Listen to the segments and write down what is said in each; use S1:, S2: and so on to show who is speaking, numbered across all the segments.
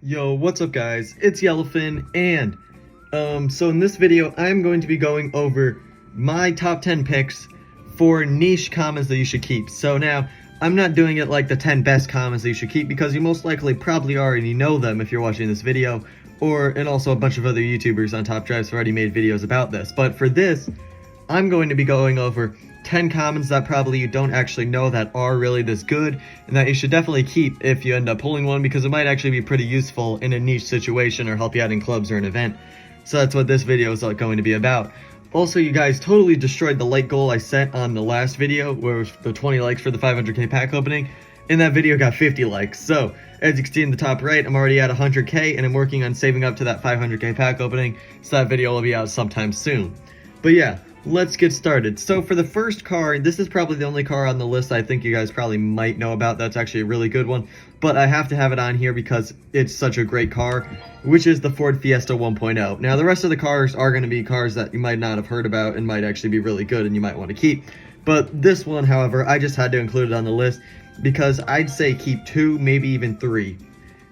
S1: Yo, what's up guys? It's Yellowfin, and so in this video I'm going to be going over my top 10 picks for niche commons that you should keep. So now, I'm not doing it like the 10 best commons that you should keep, because you most likely probably already know them if you're watching this video, and also a bunch of other YouTubers on Top Drives have already made videos about this. But for this, I'm going to be going over 10 commons that probably you don't actually know that are really this good, and that you should definitely keep if you end up pulling one, because it might actually be pretty useful in a niche situation or help you out in clubs or an event. So that's what this video is going to be about. Also, you guys totally destroyed the like goal I set on the last video, where it was the 20 likes for the 500k pack opening, and that video got 50 likes. So, as you can see in the top right, I'm already at 100k, and I'm working on saving up to that 500k pack opening, so that video will be out sometime soon. But yeah, let's get started. So for the first car, this is probably the only car on the list I think you guys probably might know about that's actually a really good one, but I have to have it on here because it's such a great car, which is the Ford Fiesta 1.0. Now the rest of the cars are going to be cars that you might not have heard about and might actually be really good and you might want to keep. But this one, however, I just had to include it on the list because I'd say keep 2, maybe even 3.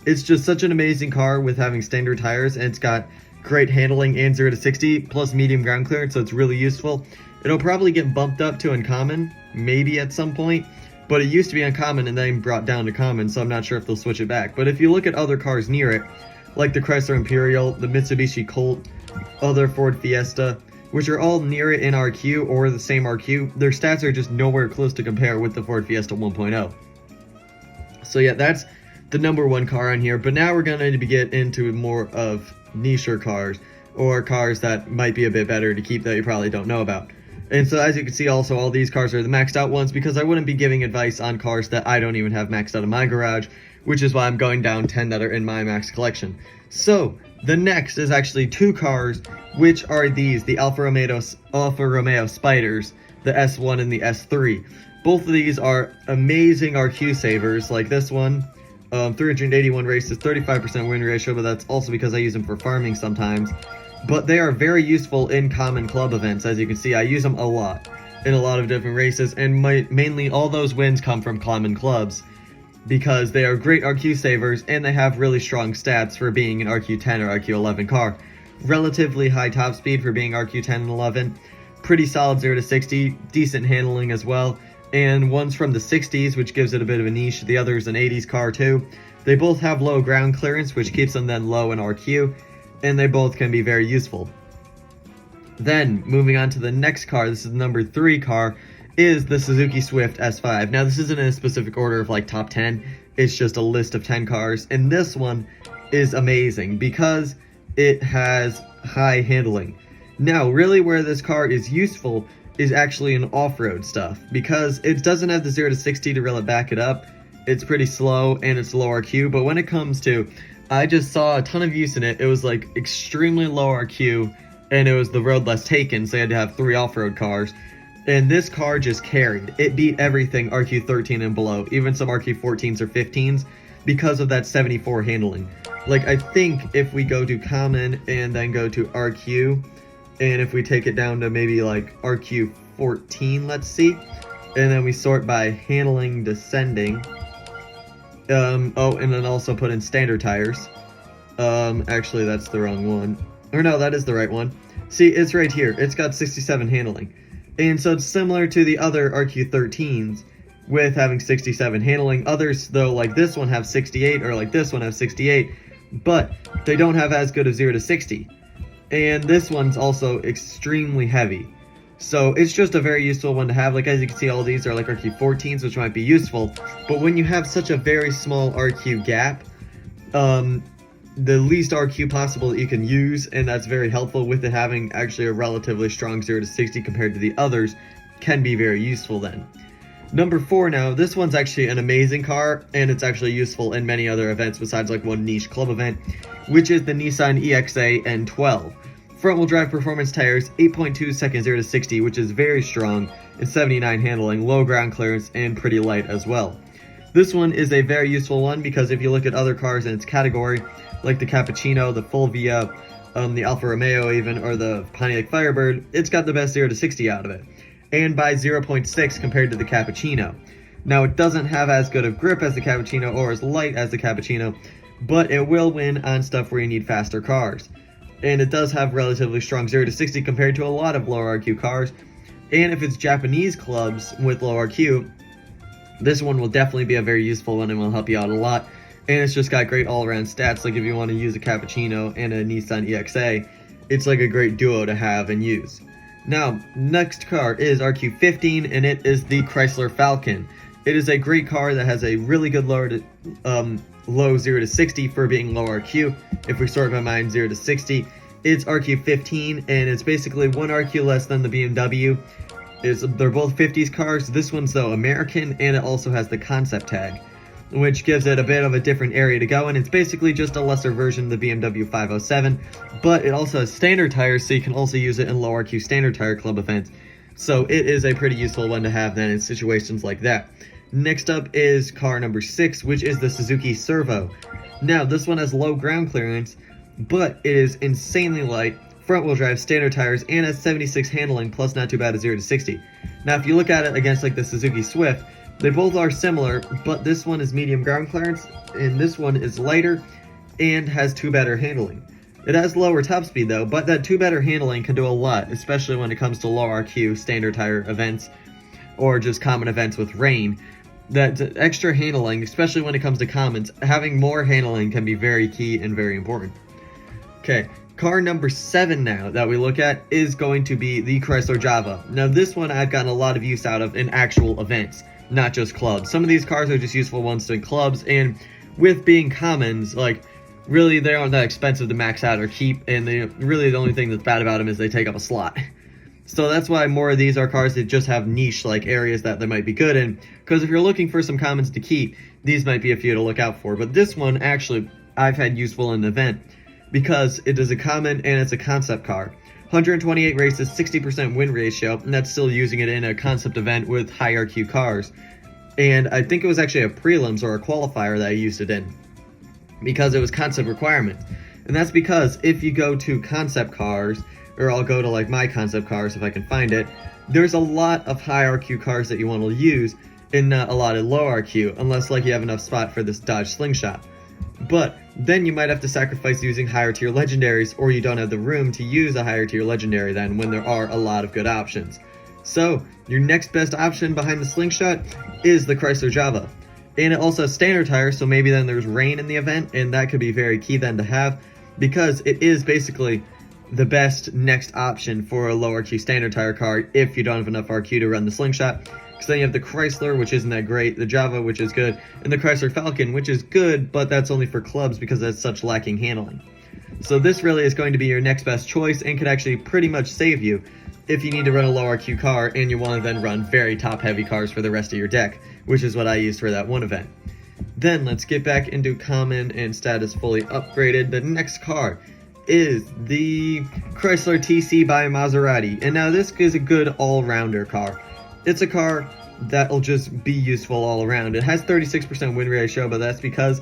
S1: It's just such an amazing car with having standard tires, and it's got great handling and 0 to 60 plus medium ground clearance, so it's really useful. It'll probably get bumped up to uncommon maybe at some point, but it used to be uncommon and then brought down to common, so I'm not sure if they'll switch it back. But if you look at other cars near it, like the Chrysler Imperial, the Mitsubishi Colt, other Ford Fiesta, which are all near it in RQ or the same RQ, their stats are just nowhere close to compare with the Ford Fiesta 1.0. So yeah, that's the number 1 car on here. But now we're going to get into more of nicher cars, or cars that might be a bit better to keep that you probably don't know about. And so as you can see, also all these cars are the maxed out ones, because I wouldn't be giving advice on cars that I don't even have maxed out in my garage, which is why I'm going down 10 that are in my max collection. So the next is actually 2 cars, which are these, the Alfa Romeo Spiders, the S1 and the S3. Both of these are amazing RQ savers, like this one. 381 races, 35% win ratio, but that's also because I use them for farming sometimes. But they are very useful in common club events. As you can see, I use them a lot in a lot of different races, and mainly all those wins come from common clubs, because they are great RQ savers and they have really strong stats for being an RQ10 or RQ11 car. Relatively high top speed for being RQ10 and 11, pretty solid 0 to 60, decent handling as well. And one's from the 60s, which gives it a bit of a niche. The other's an 80s car too. They both have low ground clearance, which keeps them then low in RQ, and they both can be very useful. Then, moving on to the next car, this is the number 3 car, is the Suzuki Swift S5. Now, this isn't in a specific order of like top 10, it's just a list of 10 cars, and this one is amazing because it has high handling. Now, really where this car is useful is actually in off-road stuff, because it doesn't have the 0 to 60 to really back it up. It's pretty slow and it's low RQ, but when it comes to, I just saw a ton of use in it. It was like extremely low RQ, and it was the road less taken, so you had to have 3 off-road cars, and this car just carried. It beat everything RQ 13 and below, even some RQ 14s or 15s, because of that 74 handling. Like, I think if we go to common and then go to RQ, and if we take it down to maybe like RQ 14, let's see, and then we sort by handling descending, oh, and then also put in standard tires. Actually that's the wrong one, or no, that is the right one. See, it's right here, it's got 67 handling, and so it's similar to the other RQ 13s with having 67 handling. Others though, like this one, have 68, or like this one have 68, but they don't have as good as 0 to 60. And this one's also extremely heavy. So it's just a very useful one to have. Like, as you can see, all these are like RQ 14s, which might be useful. But when you have such a very small RQ gap, the least RQ possible that you can use, and that's very helpful with it having actually a relatively strong 0 to 60 compared to the others, can be very useful then. Number 4 now, this one's actually an amazing car, and it's actually useful in many other events besides like one niche club event, which is the Nissan Exa N12. Front-wheel drive performance tires, 8.2 seconds 0 to 60, which is very strong, and 79 handling, low ground clearance, and pretty light as well. This one is a very useful one because if you look at other cars in its category, like the Cappuccino, the Fulvia, the Alfa Romeo even, or the Pontiac Firebird, it's got the best 0 to 60 out of it, and by 0.6 compared to the Cappuccino. Now, it doesn't have as good of grip as the Cappuccino or as light as the Cappuccino, but it will win on stuff where you need faster cars. And it does have relatively strong 0 to 60 compared to a lot of low RQ cars. And if it's Japanese clubs with low RQ, this one will definitely be a very useful one and will help you out a lot. And it's just got great all-around stats. Like if you want to use a Cappuccino and a Nissan Exa, it's like a great duo to have and use. Now, next car is RQ15, and it is the Chrysler Falcon. It is a great car that has a really good low 0 to 60 for being low RQ. If we sort by mine 0 to 60, it's RQ15, and it's basically 1 RQ less than the BMW. They're both 50s cars. This one's though American, and it also has the concept tag, which gives it a bit of a different area to go in. It's basically just a lesser version of the BMW 507, but it also has standard tires, so you can also use it in low RQ standard tire club events. So it is a pretty useful one to have then in situations like that. Next up is car number 6, which is the Suzuki Cervo. Now, this one has low ground clearance, but it is insanely light, front-wheel drive, standard tires, and has 76 handling, plus not too bad at 0 to 60. Now, if you look at it against like the Suzuki Swift, they both are similar, but this one is medium ground clearance, and this one is lighter and has 2 better handling. It has lower top speed though, but that 2 better handling can do a lot, especially when it comes to low RQ standard tire events, or just common events with rain. That extra handling, especially when it comes to commons, having more handling can be very key and very important. Okay, car number 7 now that we look at is going to be the Chrysler Java. Now this one I've gotten a lot of use out of in actual events, not just clubs. Some of these cars are just useful ones in clubs, and with being commons, like, really they aren't that expensive to max out or keep, and really the only thing that's bad about them is they take up a slot. So that's why more of these are cars that just have niche like areas that they might be good in, because if you're looking for some commons to keep, these might be a few to look out for. But this one actually I've had useful in an event because it is a common and it's a concept car. 128 races, 60% win ratio, and that's still using it in a concept event with high RQ cars. And I think it was actually a prelims or a qualifier that I used it in, because it was concept requirements. And that's because if you go to concept cars, or I'll go to like my concept cars if I can find it, there's a lot of high RQ cars that you want to use and not a lot of low RQ, unless like you have enough spot for this Dodge Slingshot. But then you might have to sacrifice using higher tier legendaries, or you don't have the room to use a higher tier legendary then when there are a lot of good options. So your next best option behind the Slingshot is the Chrysler Java. And it also has standard tires, so maybe then there's rain in the event, and that could be very key then to have, because it is basically the best next option for a low RQ standard tire car if you don't have enough RQ to run the Slingshot. Because then you have the Chrysler, which isn't that great, the Java, which is good, and the Chrysler Falcon, which is good, but that's only for clubs because it's such lacking handling. So this really is going to be your next best choice and could actually pretty much save you if you need to run a low RQ car and you want to then run very top heavy cars for the rest of your deck, which is what I used for that one event. Then let's get back into common and status fully upgraded. The next car is the Chrysler TC by Maserati. And now this is a good all-rounder car. It's a car that'll just be useful all around. It has 36% win ratio, but that's because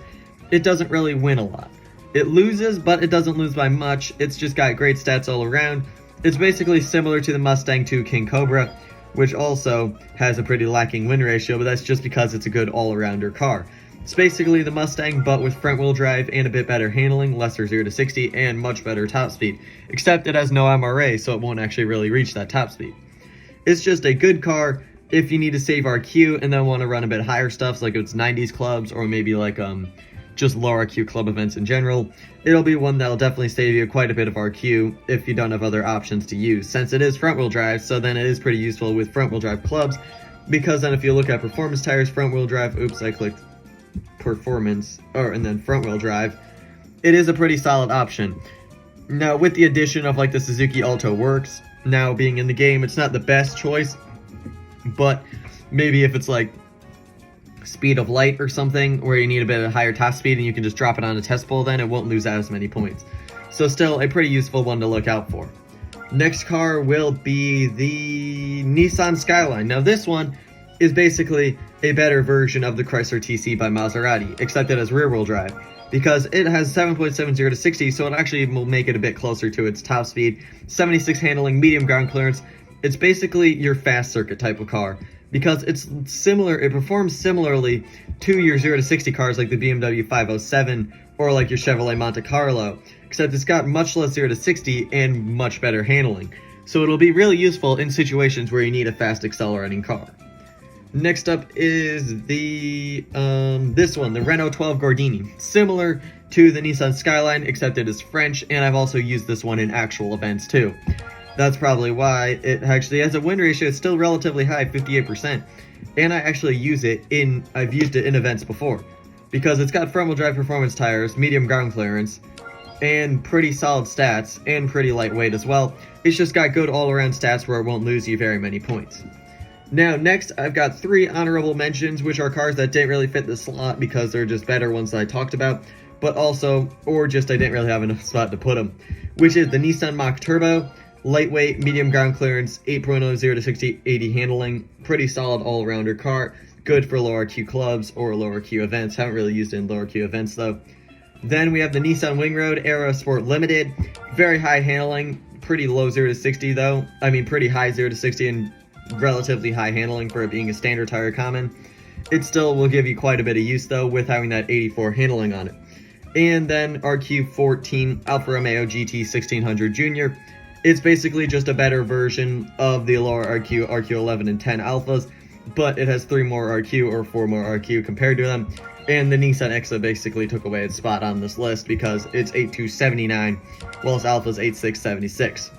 S1: it doesn't really win a lot. It loses, but it doesn't lose by much. It's just got great stats all around. It's basically similar to the Mustang 2 King Cobra, which also has a pretty lacking win ratio, but that's just because it's a good all-arounder car. It's basically the Mustang, but with front-wheel drive and a bit better handling, lesser 0 to 60, and much better top speed. Except it has no MRA, so it won't actually really reach that top speed. It's just a good car if you need to save RQ and then want to run a bit higher stuff, like it's 90s clubs or maybe like just low RQ club events in general. It'll be one that'll definitely save you quite a bit of RQ if you don't have other options to use, since it is front-wheel drive, so then it is pretty useful with front-wheel drive clubs, because then if you look at performance tires, front-wheel drive, oops, I clicked performance, and then front-wheel drive, it is a pretty solid option. Now, with the addition of like the Suzuki Alto Works now being in the game, it's not the best choice, but maybe if it's like speed of light or something where you need a bit of higher top speed and you can just drop it on a test bowl, then it won't lose out as many points. So still a pretty useful one to look out for. Next car will be the Nissan Skyline. Now this one is basically a better version of the Chrysler TC by Maserati, except it has rear-wheel drive, because it has 7.70 to 60, so it actually will make it a bit closer to its top speed. 76 handling, medium ground clearance. It's basically your fast circuit type of car, because it's similar, it performs similarly to your 0 to 60 cars like the BMW 507 or like your Chevrolet Monte Carlo, except it's got much less 0 to 60 and much better handling. So it'll be really useful in situations where you need a fast accelerating car. Next up is this one, the Renault 12 Gordini. Similar to the Nissan Skyline, except it is French, and I've also used this one in actual events too. That's probably why it actually has a win ratio. It's still relatively high, 58%. And I actually use it I've used it in events before, because it's got front-wheel drive performance tires, medium ground clearance, and pretty solid stats, and pretty lightweight as well. It's just got good all-around stats where it won't lose you very many points. Now, next, I've got 3 honorable mentions, which are cars that didn't really fit the slot because they're just better ones that I talked about, but also, or just I didn't really have enough spot to put them, which is the Nissan Mach-Turbo, lightweight, medium ground clearance, 8.0 0 to 60, 80 handling, pretty solid all-rounder car, good for lower Q clubs or lower Q events. Haven't really used it in lower Q events though. Then we have the Nissan Wingroad Aero Sport Limited, very high handling, pretty low 0 to 60 though. I mean pretty high 0 to 60 and relatively high handling for it being a standard tire common. It still will give you quite a bit of use though with having that 84 handling on it. And then RQ14 Alfa Romeo GT 1600 Junior. It's basically just a better version of the lower RQ, RQ11 and 10 Alphas, but it has 3 more RQ or 4 more RQ compared to them. And the Nissan Exa basically took away its spot on this list because it's 8279, whilst Alpha's 8676.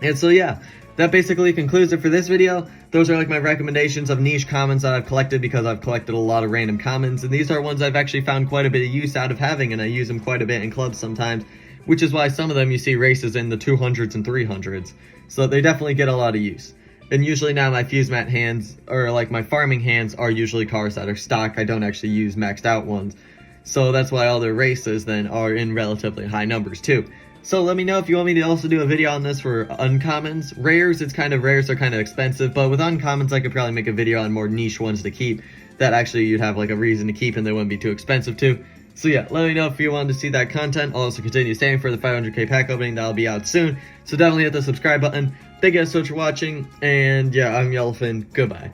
S1: And so yeah, that basically concludes it for this video. Those are like my recommendations of niche commons that I've collected because I've collected a lot of random commons, and these are ones I've actually found quite a bit of use out of having, and I use them quite a bit in clubs sometimes, which is why some of them you see races in the 200s and 300s. So they definitely get a lot of use. And usually now my fuse mat hands, or like my farming hands, are usually cars that are stock. I don't actually use maxed out ones. So that's why all their races then are in relatively high numbers too. So let me know if you want me to also do a video on this for uncommons. Rares, it's kind of rares are kind of expensive, but with uncommons I could probably make a video on more niche ones to keep that actually you'd have like a reason to keep and they wouldn't be too expensive too. So yeah, let me know if you wanted to see that content. I'll also continue staying for the 500k pack opening that'll be out soon. So definitely hit the subscribe button. Thank you guys so much for watching, and yeah, I'm Yellowfin. Goodbye.